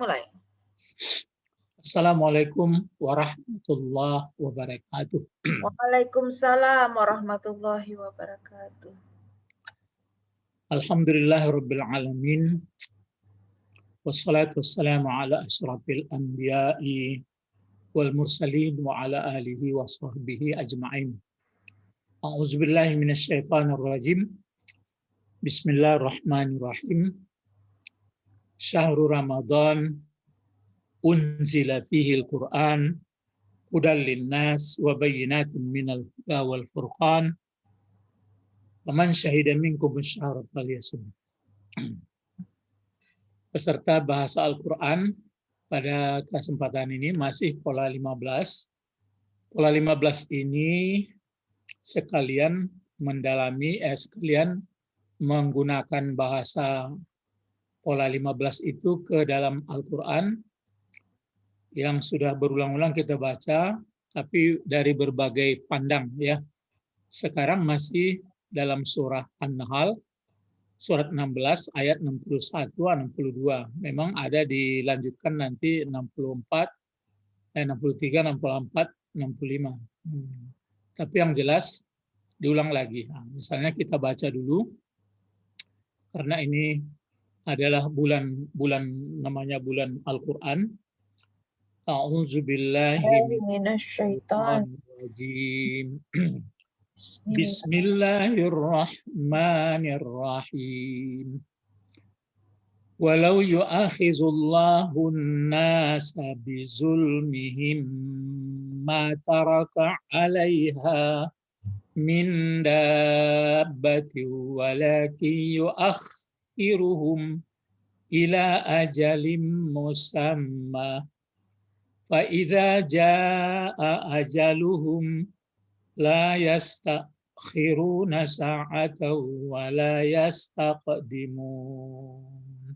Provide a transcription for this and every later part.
Mulai. Assalamualaikum warahmatullahi wabarakatuh. Waalaikumsalam warahmatullahi wabarakatuh. Alhamdulillahirabbil alamin. Wassalatu wassalamu ala asyrafil anbiya'i wal mursalin wa ala alihi wa sahbihi ajma'in. A'udzubillahi minasyaitonir rajim. Bismillahirrahmanirrahim. Syahrul Ramadan unzila fihi al-Qur'an hudal linnas wa bayyinatin minal huda wal furqan. Faman syahida minkum asyhara falyasum. Peserta bahasa Al-Quran pada kesempatan ini masih pola 15. Pola 15 ini sekalian sekalian menggunakan bahasa pola 15 itu ke dalam Al-Quran yang sudah berulang-ulang kita baca, tapi dari berbagai pandang ya. Sekarang masih dalam surah An-Nahl, surat 16 ayat 61-62. Memang ada dilanjutkan nanti 64, 63, 64, 65. Tapi yang jelas diulang lagi. Nah, misalnya kita baca dulu karena ini adalah bulan namanya bulan Al-Qur'an. A'udzubillahi minasyaitonirrajim. Bismillahirrahmanirrahim. Walau yu'akhizullahu an-nasa bizulmihim ma taraka 'alaiha min dabbatin walakin yu'akhiruhum ila ajalin musamma fa idza jaa ajaluhum la yastakhiruna sa'atan wa la yastaqdimun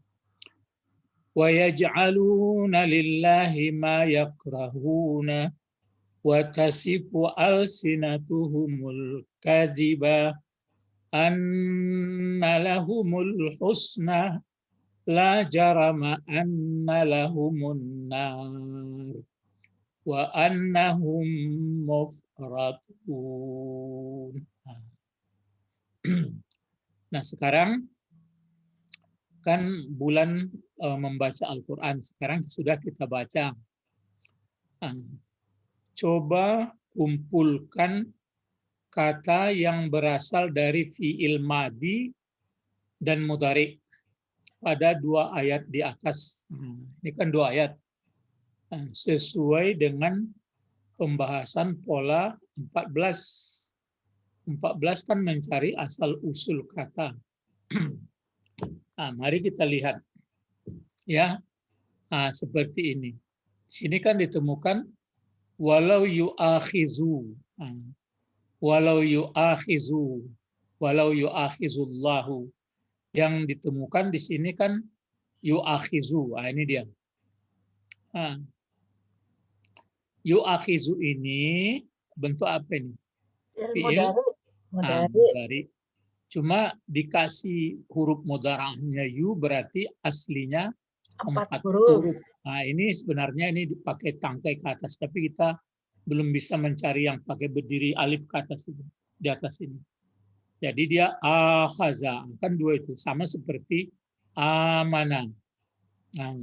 wa yaj'aluna lillahi ma yakrahuna wa tasifu alsinatuhumul kadhiba anna lahumul husna la jarama anna lahumun nar wa annahum mufratun. Nah, sekarang kan bulan membaca Al-Quran. Sekarang sudah kita baca. Coba kumpulkan kata yang berasal dari fi'il madi dan mudhari pada dua ayat di atas. Ini kan dua ayat. Sesuai dengan pembahasan pola 14. 14 kan mencari asal usul kata. Nah, mari kita lihat. Ya, seperti ini. Sini kan ditemukan walau yu'akhizu. Walau yu'akhizullahu. Yang ditemukan di sini kan yu'akhizu. Ini dia. Yu'akhizu ini bentuk apa ini? Fi'il mudhari. Cuma dikasih huruf mudhara'nya yu berarti aslinya 4 huruf. Nah, ini sebenarnya ini dipakai tangkai ke atas, tapi kita belum bisa mencari yang pakai berdiri alif ke atas itu, di atas ini. Jadi dia akhaza, kan dua itu sama seperti amanah. Nah,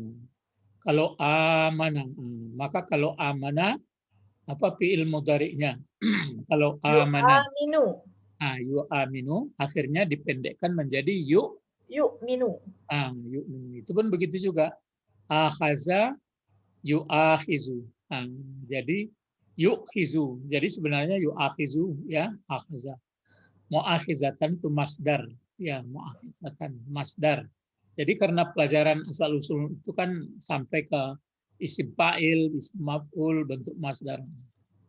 kalau amanah, maka kalau amanah apa fi'il mudhari'nya? Kalau amanah. Yu'aminu akhirnya dipendekkan menjadi yu'minu. Yu'minu. Itu pun begitu juga. Akhaza yu'akhizu. Jadi yu'khizu. Jadi sebenarnya yu'akhizu ya, akhaza. Mu'akhizatan itu masdar. Ya, mu'akhizatan masdar. Jadi karena pelajaran asal usul itu kan sampai ke isim fa'il, isim maf'ul, bentuk masdar.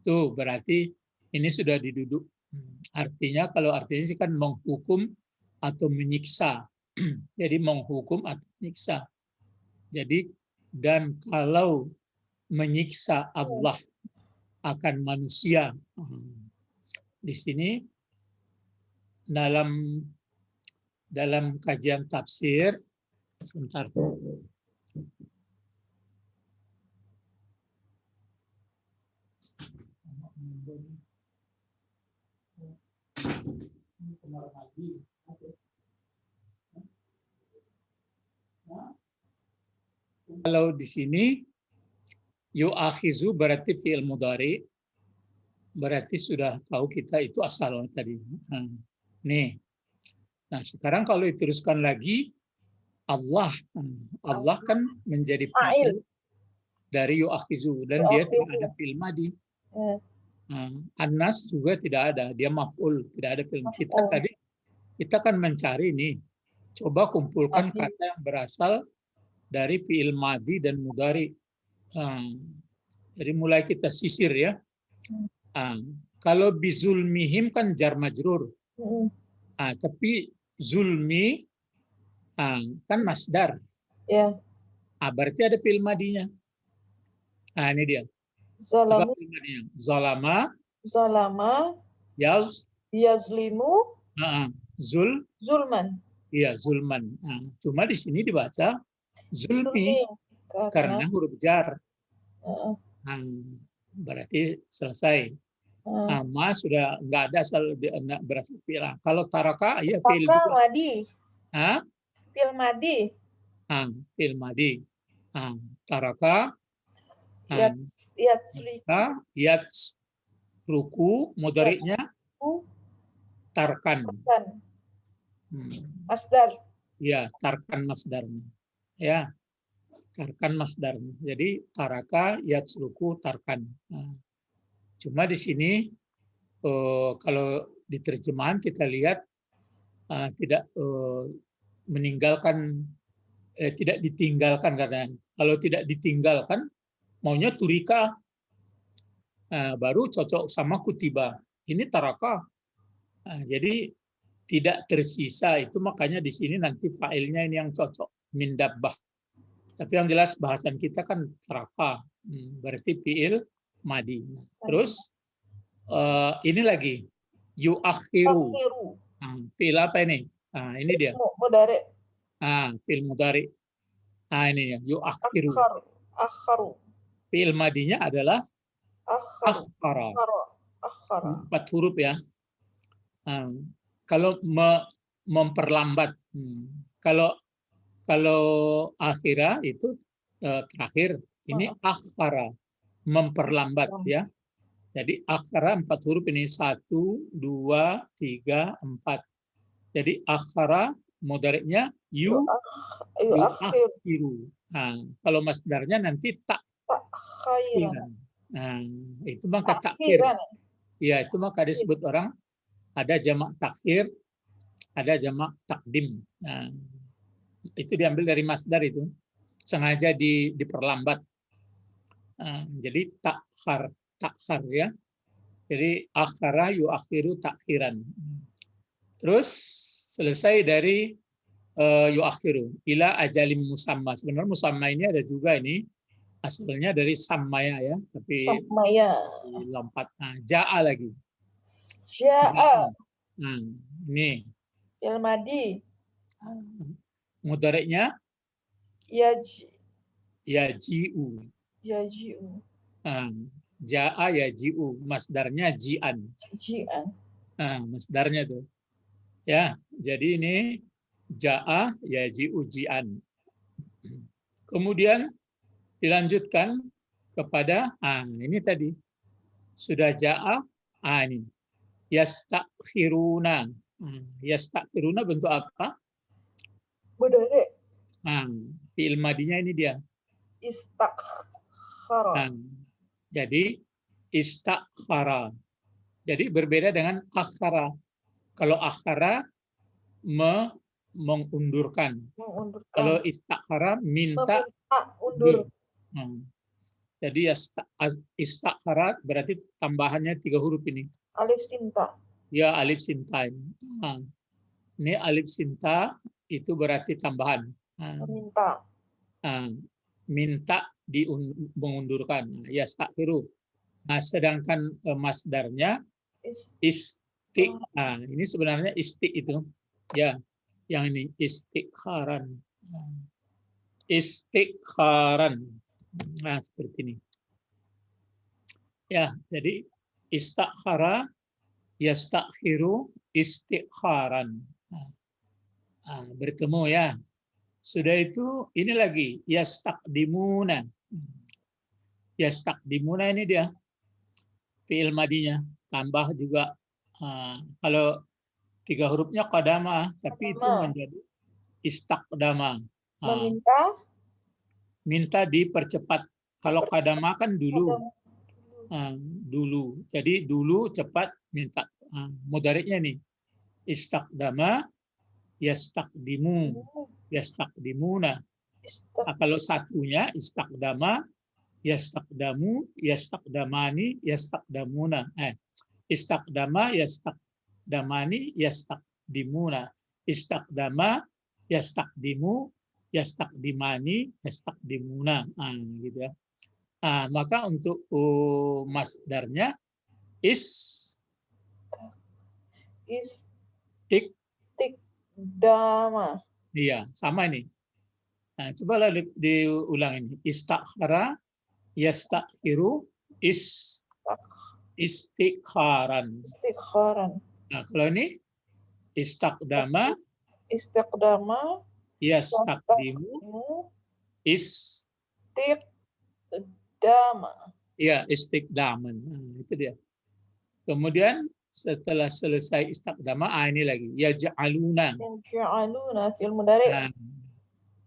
Tuh berarti ini sudah diduduk. Artinya kalau artinya sih kan menghukum atau menyiksa. Jadi menghukum atau menyiksa. Jadi dan kalau menyiksa Allah akan manusia. Di sini dalam kajian tafsir sebentar. Kalau di sini yu'akhizu berarti fi'il mudhari, berarti sudah tahu kita itu asal tadi. Nih. Nah, sekarang kalau diteruskan lagi Allah. Allah kan menjadi fa'il dari yu'akhizu dan dia tidak ada fi'il madi. An-nas juga tidak ada, dia maf'ul, tidak ada fi'il. Kita kan mencari nih. Coba kumpulkan kata yang berasal dari fi'il madi dan mudhari. Jadi mulai kita sisir ya. Kalau bizulmihim kan jar majrur. Tapi zulmi kan masdar. Ya. Berarti ada fi'il madinya. Ini dia. Zalama. Zalama. Yazlimu. Zulman. Iya, zulman. Cuma di sini dibaca zulmi karena huruf jar. Berarti selesai. Ma sudah nggak ada asal berasal fi'il. Kalau taraka ya fi'il juga. Madi. Fi'il madi. Fi'il madi. Taraka. Ruku mudhari'nya tarkan. Masdar. Ya, tarkan masdarnya. Ya. Tarkan masdarnya. Jadi taraka yatsruku tarkan. Cuma di sini kalau di terjemahan kita lihat tidak meninggalkan tidak ditinggalkan katanya. Kalau tidak ditinggalkan maunya turika. Baru cocok sama kutiba. Ini taraka. Jadi tidak tersisa itu makanya di sini nanti failnya ini yang cocok min dabbah. Tapi yang jelas bahasan kita kan taraka. Berarti fi'il madi. Terus ini lagi yu'akhiru. Fi'il apa ini? Ini dia. Mudhari. Fi'il mudhari. Ini ya yu'akhiru. Akharu. Fi'il madinya adalah akhara. 4 huruf ya. Kalau memperlambat. Kalau akhira itu terakhir. Ini akhara. Memperlambat ya. Jadi akhara 4 huruf ini 1, 2, 3, 4. Jadi akhara mudhari'nya yu'akhiru. Kalau masdarnya nanti takhiran. Itu maka takhir. Ya, itu maka disebut orang ada jamak takhir, ada jamak takdim. Itu diambil dari masdar itu. Sengaja diperlambat. Jadi takhar ya. Jadi akhara yu'akhiru takhiran. Terus selesai dari yu'akhiru ila ajalim musamma. Sebenarnya musamma ini ada juga ini asalnya dari sammaya ya, tapi lompat. Ja'a lagi. Ja'a. Ini. Fi'il madi. Mudhari'nya yaji'u. Ja'a yaji'u, masdarnya ji'an. Masdarnya tuh. Ya, jadi ini ja'a yaji'u ji'an. Kemudian dilanjutkan kepada ini tadi. Sudah ja'a, ini. Yastakhiruna. Yastakhiruna bentuk apa? Mudhari. Fi'il madinya ini dia. Istakhara. Jadi istakhara. Jadi berbeda dengan akhara. Kalau akhara mengundurkan. Kalau istakhara minta undur. Jadi istakhara berarti tambahannya 3 huruf ini. Alif sinta. Ya, alif sinta. Ini alif sinta itu berarti tambahan. Minta. Minta mengundurkan. Yastakhiru. Sedangkan masdarnya isti. Ini sebenarnya isti itu. Ya, yang ini istikharan. Istikharan. Seperti ini. Ya, jadi Istakhara, yastakhiru, istikharan. Bertemu ya. Sudah itu, ini lagi, yastakdimuna. Yastakdimuna ini dia, fi'il madinya. Tambah juga, kalau 3 hurufnya qadama, tapi itu menjadi istakdama. Meminta. Minta dipercepat. Kalau qadama kan dulu. Dulu. Jadi dulu cepat minta. Mudhari'nya nih. Istakdama, yastakdimu, yastakdimuna. Kalau satunya istakdama, yastakdamu, yastakdamani, yastakdamuna. Istakdama, yastakdamani, yastakdimuna. Istakdama, yastakdimu, yastakdimani, yastakdimuna. Gitu ya. Maka untuk masdarnya istikdama. Iya, sama ini. Coba diulang ini. Istakhara, yastakhiru, istikharan. Istikharan. Kalau ini istakdama, istakdama, yastakdimu, istikdama. Iya, istikdaman. Itu dia. Kemudian setelah selesai istakdama, ini lagi. Yaj'aluna. Yaj'aluna fil mudhari.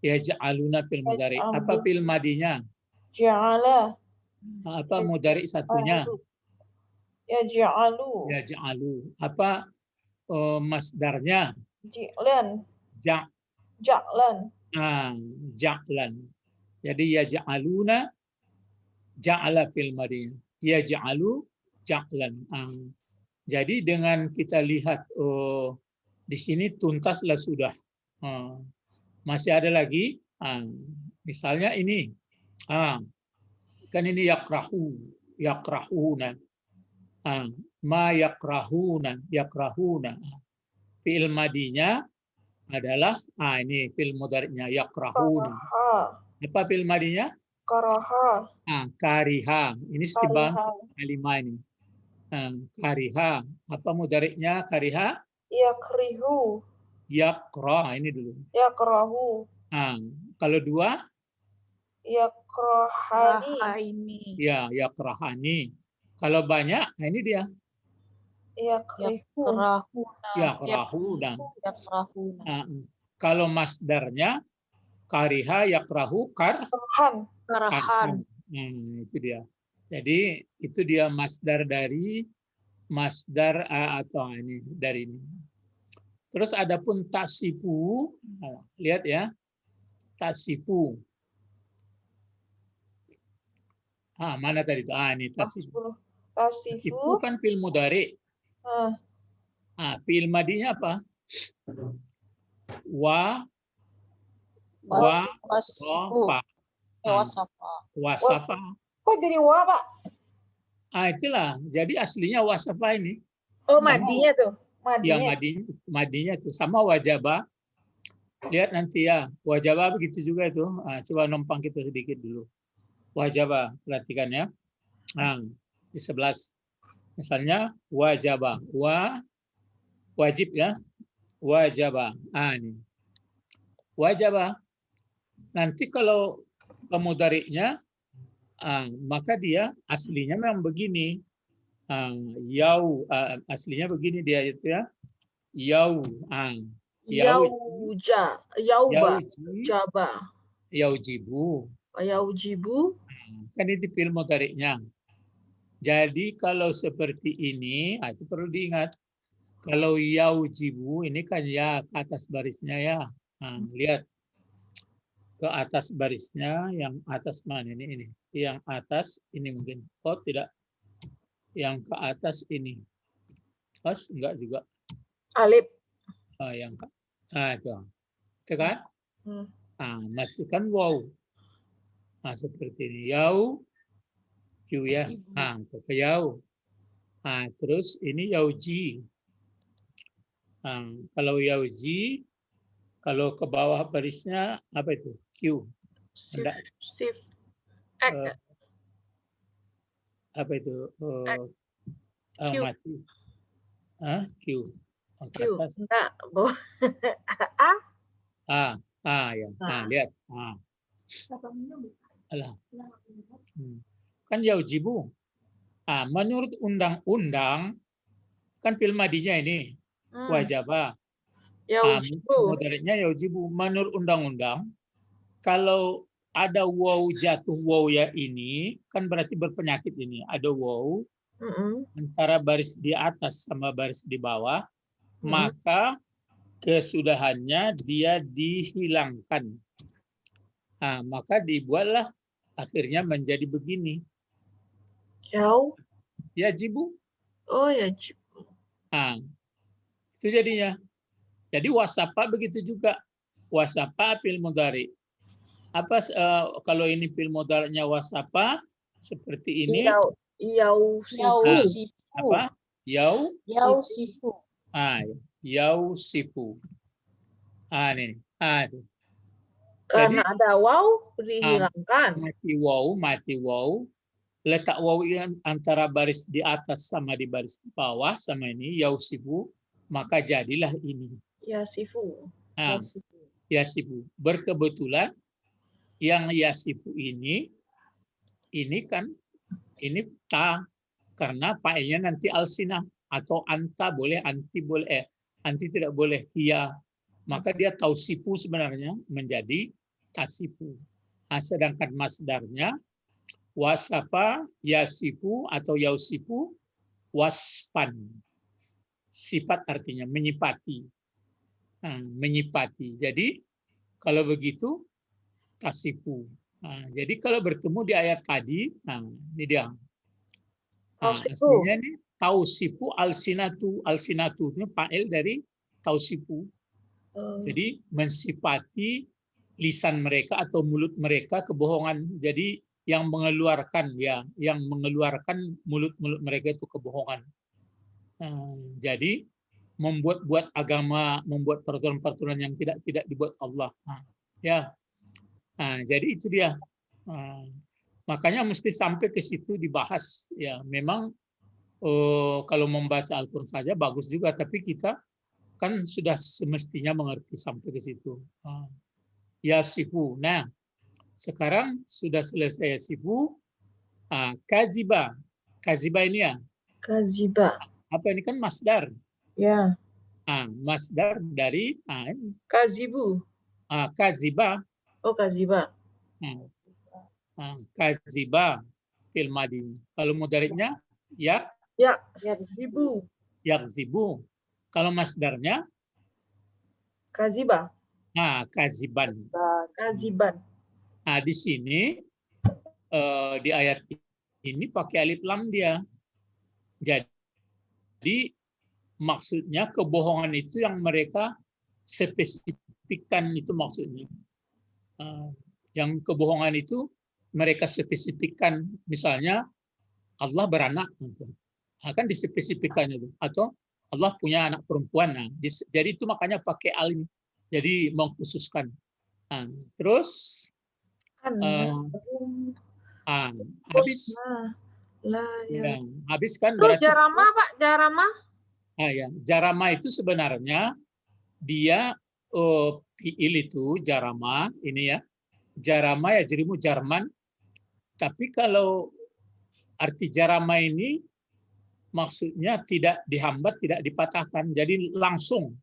Yaj'aluna fil mudhari. Apa fil madinya? Ja'ala. Apa mudhari satunya? Yaj'alu. Yaj'alu. Apa masdarnya? Ji'lan. Ja'lan. Ja'lan. Jadi yaj'aluna, ja'ala fil madi. Yaj'alu, ja'lan. Jadi dengan kita lihat di sini tuntaslah sudah. Masih ada lagi. Misalnya ini. Kan ini yakrahu, yakrahuna. Ma yakrahuna, yakrahuna. Fi'il madinya adalah ini fi'il mudhari'nya yakrahuna. Apa fi'il madinya? Karaha. Kariha. Ini istibam kalimah ini. Kariha. Apa mudhari'nya kariha? Yakrihu. Yakra. Ini dulu. Yakrahu. Kalau dua? Yakrahani. Ya, yakrahani. Kalau banyak, ini dia. Yakrahuna. Yakrahuna. Kalau masdarnya kariha yakrahu karahan. Itu dia. Jadi itu dia masdar dari masdar atau ini dari ini. Terus adapun tasifu, lihat ya. Tasifu. Mana tadi itu? Ini tasifu. Tasifu kan fi'il mudhari. Fi'il madinya apa? Wasafa. Kok jadi wa, Pak? Itulah. Jadi aslinya wasafa ini. Oh, madinya tuh. Ya, madinya tuh. Sama wajaba. Lihat nanti ya. Wajaba begitu juga itu. Coba numpang kita sedikit dulu. Wajaba. Perhatikan ya. Di 11. Misalnya wajaba. Wajib ya. Wajaba. Ini. Wajaba. Nanti kalau pemudhari'nya, maka dia aslinya memang begini. Aslinya begini dia itu ya. Yaujibu. Kan itu fi'il mudhari'nya. Jadi kalau seperti ini, itu perlu diingat. Kalau yaujibu ini kan ya ke atas barisnya ya. Lihat ke atas barisnya, yang atas mana ini? Yang atas ini mungkin. Oh tidak. Yang ke atas ini. Pas enggak juga. Alif. Yang itu. Itu kan? Masukkan waw. Seperti ini. Yau. Ya. Ke yau. Terus ini yauji. Kalau yauji, kalau ke bawah barisnya apa itu? Q. Shift. Apa itu? Q. Mati. Q. Ke Q. atas. Enggak, bawah. A. Ya. Nah. Lihat. Alah. Kan yaujibu. Menurut undang-undang kan fil madinya ini wajaba. Yaujibu. Mudareknya yaujibu. Menurut undang-undang kalau ada waw jatuh waw ya ini kan berarti berpenyakit ini. Ada waw antara baris di atas sama baris di bawah, maka kesudahannya dia dihilangkan. Maka dibuatlah akhirnya menjadi begini. Yajibu. Oh, yajibu. Itu jadinya. Jadi wasapa begitu juga. Wasapa fil mudhari. Apa kalau ini fil mudhari'nya wasapa seperti ini? Yausifu. Apa? Yausifu. Yausifu. Ini. Karena Jadi, ada waw dihilangkan. Mati waw. Letak waw antara baris di atas sama di baris di bawah sama ini yausifu, maka jadilah ini. Yasifu. Yasifu. Berkebetulan yang yasifu ini kan ini ta karena fa'ilnya nanti alsinah atau anta boleh, anti boleh, anti tidak boleh, iya. Maka dia tausifu sebenarnya menjadi tasifu. Sedangkan masdarnya wasapa yasifu atau yausifu waspan. Sifat artinya menyipati. Menyipati. Jadi kalau begitu tasifu. Jadi kalau bertemu di ayat tadi, ini dia. Aslinya ini tausifu alsinatu. Alsinatu itu fa'il dari tausifu. Jadi mensifati lisan mereka atau mulut mereka kebohongan. Jadi yang mengeluarkan mulut-mulut mereka itu kebohongan. Jadi membuat agama, membuat peraturan-peraturan yang tidak dibuat Allah. Jadi itu dia. Makanya mesti sampai ke situ dibahas. Ya, memang kalau membaca Al-Quran saja bagus juga, tapi kita kan sudah semestinya mengerti sampai ke situ. Yasifu. Nah, sekarang sudah selesai yasifu. Kaziba. Kaziba ini ya. Kaziba. Apa ini kan masdar. Ya. Masdar dari kazibu. Kaziba. Oh, kaziba. Kaziba fil madi. Kalau mudhari'nya yakzibu. Yakzibu. Kalau masdarnya kaziba. Kaziban. Kaziban. Di sini di ayat ini pakai alif lam dia. Jadi maksudnya kebohongan itu yang mereka spesifikkan itu maksudnya. Yang kebohongan itu mereka spesifikkan, misalnya Allah beranak, kan dispesifikkan itu, atau Allah punya anak perempuan. Jadi itu makanya pakai alim, jadi mengkhususkan. Terus habis kan berarti jarama, Pak, jarama. Jarama itu sebenarnya dia fiil itu jarama ini ya. Jarama ya jerimu Jarman. Tapi kalau arti jarama ini maksudnya tidak dihambat, tidak dipatahkan, jadi langsung.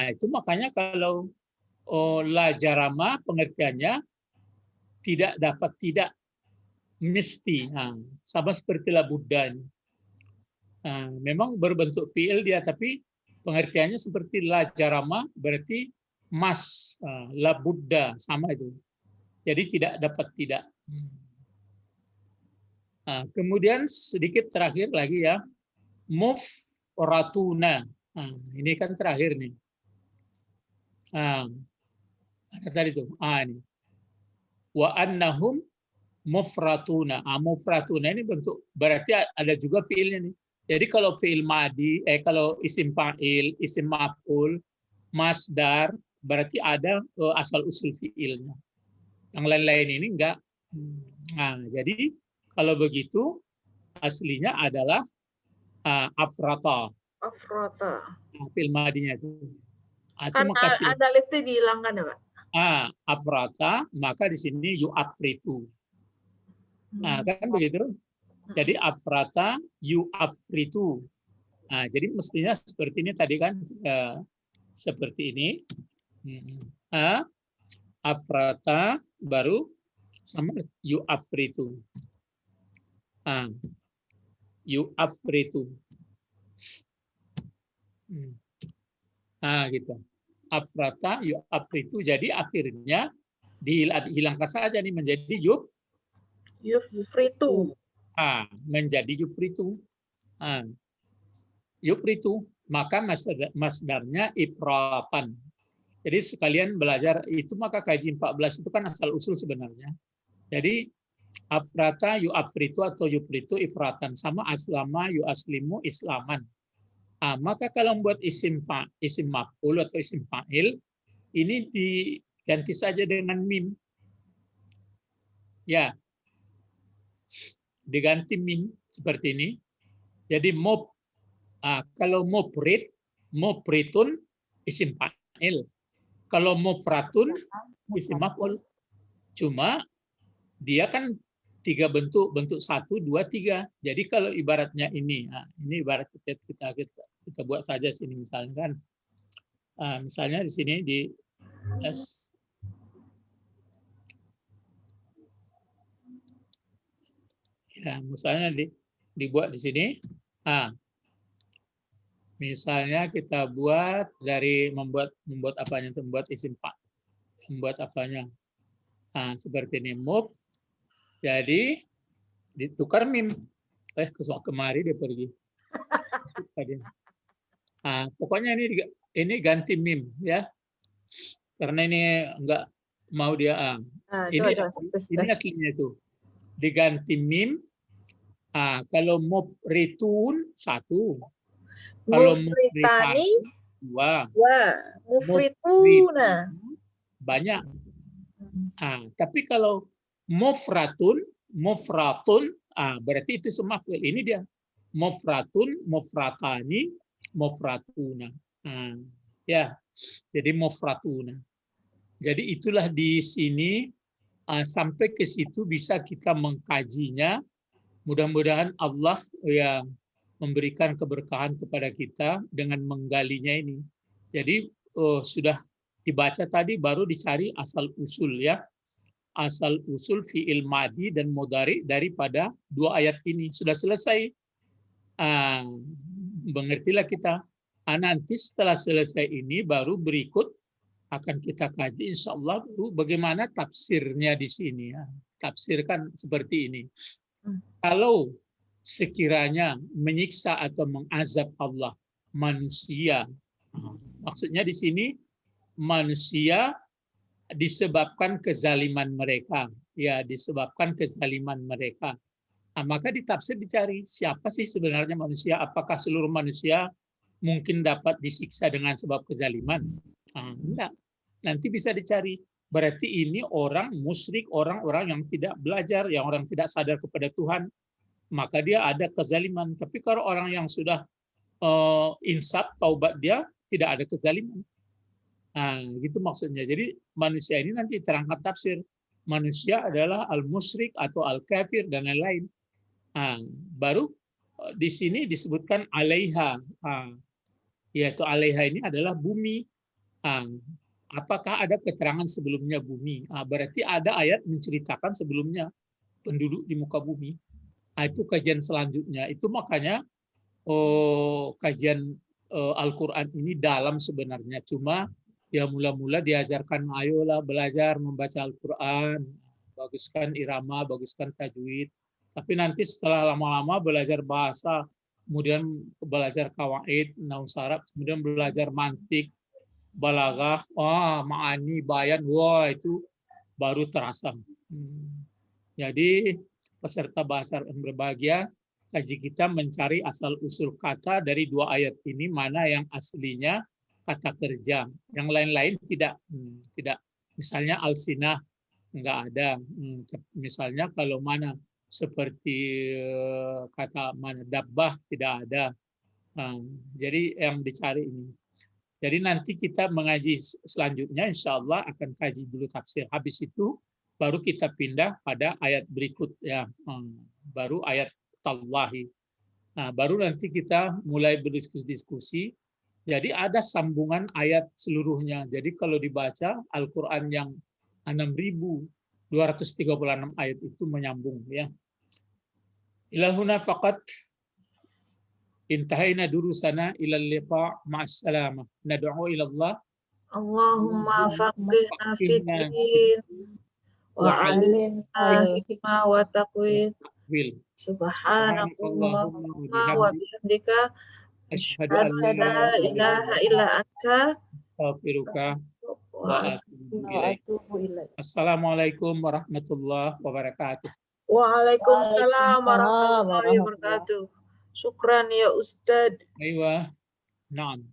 Itu makanya kalau la jarama pengertiannya tidak dapat, tidak mesti. Sama seperti la Buddha. Memang berbentuk fiil dia, tapi pengertiannya seperti la jarama berarti mas, la Buddha, sama itu. Jadi tidak dapat tidak. Kemudian sedikit terakhir lagi ya, mufratuna. Ini kan terakhir nih. Ada tadi tuh. Ini. Wa annahum mufratuna. Mufratuna ini bentuk berarti ada juga fiilnya nih. Jadi kalau fiil madi, kalau isim fa'il, isim maf'ul, masdar, berarti ada asal usul fiilnya. Yang lain-lain ini enggak. Jadi kalau begitu aslinya adalah Afrata. Afrata. Fil madinya itu. Itu Kan makasih. ada liftnya dihilangkan ya, Pak? Afrata, maka di sini yu'afritu. Nah, kan begitu. Jadi afrata yu'afritu. Nah, jadi mestinya seperti ini tadi kan, seperti ini. Afrata baru sama yu'afritu. Yu'afritu. Gitu. Afrata yu'afritu. Jadi akhirnya dihilangkan saja nih menjadi yufritu. Menjadi yufritu. Yufritu. Maka masdarnya ipratan. Jadi sekalian belajar itu, maka kaji 14 itu kan asal usul sebenarnya. Jadi afrata yu'afritu atau yufritu ifratan, sama aslama yu'aslimu islaman. Maka kalau membuat isim maf'ul atau isim fa'il, ini diganti saja dengan mim. Ya. Diganti mim seperti ini. Jadi kalau mufritun isim fa'il. Kalau mufratun isim maf'ul. Cuma dia kan 3 bentuk 1, 2, 3. Jadi kalau ibaratnya ini ibarat kita buat saja sini misalnya kan. Misalnya di sini di S. Ya, misalnya dibuat di sini. Misalnya kita buat dari membuat apanya, membuat isim pak, membuat apanya. Seperti ini move. Jadi ditukar mim. Kemari dia pergi. Pokoknya ini ganti mim ya. Karena ini enggak mau dia ini aslinya itu. Diganti mim. Kalau mufritun 1. Kalau mufritani 2. Mufrituna banyak. Tapi kalau mufratun berarti itu semaf'il. Ini dia. Mufratun, mufratani, mufratuna. Ya. Jadi mufratuna. Jadi itulah di sini sampai ke situ bisa kita mengkajinya. Mudah-mudahan Allah ya memberikan keberkahan kepada kita dengan menggalinya ini. Jadi sudah dibaca tadi, baru dicari asal usul ya. Asal usul fi'il madi dan mudhari daripada 2 ayat ini. Sudah selesai. Mengertilah kita. Nanti setelah selesai ini baru berikut akan kita kaji insya Allah bagaimana tafsirnya di sini ya. Tafsirkan seperti ini. Kalau sekiranya menyiksa atau mengazab Allah manusia, maksudnya di sini manusia disebabkan kezaliman mereka, ya disebabkan kezaliman mereka. Maka ditafsir dicari siapa sih sebenarnya manusia? Apakah seluruh manusia mungkin dapat disiksa dengan sebab kezaliman? Enggak. Nanti bisa dicari. Berarti ini orang musyrik, orang-orang yang tidak belajar, yang orang tidak sadar kepada Tuhan, maka dia ada kezaliman. Tapi kalau orang yang sudah insaf, taubat, dia tidak ada kezaliman. Gitu maksudnya. Jadi manusia ini nanti terangkat tafsir. Manusia adalah al-musyrik atau al-kafir dan lain-lain. Baru di sini disebutkan alaiha. Yaitu alaiha ini adalah bumi. Apakah ada keterangan sebelumnya bumi? Berarti ada ayat menceritakan sebelumnya penduduk di muka bumi. Itu kajian selanjutnya. Itu makanya kajian Al-Quran ini dalam sebenarnya. Cuma ya mula-mula diajarkan, ayolah belajar membaca Al-Quran, baguskan irama, baguskan tajwid. Tapi nanti setelah lama-lama belajar bahasa, kemudian belajar kawaid, nahu saraf, kemudian belajar mantik, balaghah, ma'ani, bayan, itu baru terasa. Jadi peserta bahasa yang berbahagia, kaji kita mencari asal usul kata dari 2 ayat ini, mana yang aslinya kata kerja, yang lain-lain tidak. Misalnya alsinah enggak ada. Misalnya kalau mana seperti kata mana dabbah tidak ada. Jadi yang dicari ini. Jadi nanti kita mengaji selanjutnya, insya Allah akan kaji dulu tafsir. Habis itu baru kita pindah pada ayat berikut ya, baru ayat tallahi. Nah, baru nanti kita mulai berdiskusi-diskusi. Jadi ada sambungan ayat seluruhnya. Jadi kalau dibaca Al-Quran yang 6.236 ayat itu menyambung ya. Ilahuna faqat intahaina durusana ilal liqa ma'as salamah. Nad'u ila Allah. Allahumma faqihna fiddin wa 'allimna hikmah wa taqwin. Subhanakallahumma wa bihamdika asyhadu an la ilaha illa anta astaghfiruka wa atubu ilaik. Assalamualaikum warahmatullahi wabarakatuh. Waalaikumsalam warahmatullahi wabarakatuh. Syukran ya Ustadz. Aywa. Naam.